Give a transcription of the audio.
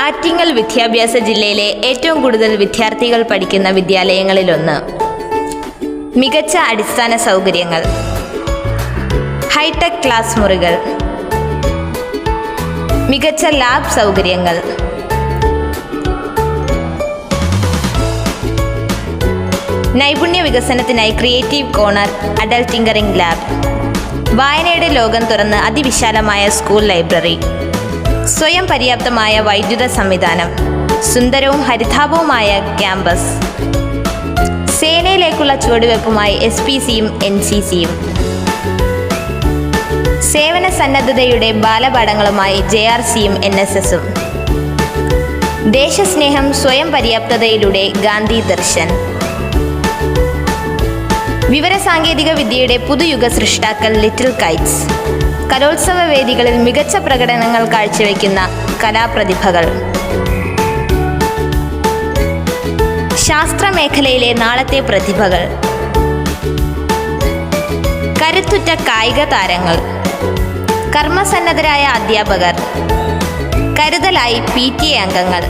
ആറ്റിങ്ങൽ വിദ്യാഭ്യാസ ജില്ലയിലെ ഏറ്റവും കൂടുതൽ വിദ്യാർത്ഥികൾ പഠിക്കുന്ന വിദ്യാലയങ്ങളിലൊന്ന്. മികച്ച അടിസ്ഥാന സൗകര്യങ്ങൾ, ഹൈടെക് ക്ലാസ് മുറികൾ, മികച്ച ലാബ് സൗകര്യങ്ങൾ, നൈപുണ്യ വികസനത്തിനായി creative corner, adult tinkering lab, വായനയുടെ ലോകം തുറന്ന് അതിവിശാലമായ സ്കൂൾ ലൈബ്രറി, സ്വയം പര്യാപ്തമായ വൈദ്യുത സംവിധാനം, സുന്ദരവും ഹരിതാഭവുമായ ക്യാമ്പസ്, സേനയിലേക്കുള്ള ചുവടുവെപ്പുമായി SPCയും NCCയും, സേവന സന്നദ്ധതയുടെ ബാലപാഠങ്ങളുമായി JRCയും NSSും, ദേശസ്നേഹം സ്വയം പര്യാപ്തതയിലൂടെ ഗാന്ധി ദർശൻ, വിവരസാങ്കേതിക വിദ്യയുടെ പുതുയുഗ സൃഷ്ടാക്കൾ ലിറ്റിൽ കൈറ്റ്സ്, കലോത്സവ വേദികളിൽ മികച്ച പ്രകടനങ്ങൾ കാഴ്ചവെക്കുന്ന കലാപ്രതിഭകൾ, ശാസ്ത്രമേഖലയിലെ നാളത്തെ പ്രതിഭകൾ, കരുത്തുറ്റ കായിക താരങ്ങൾ, കർമ്മസന്നദ്ധരായ അധ്യാപകർ, കരുതലായി PTA അംഗങ്ങൾ.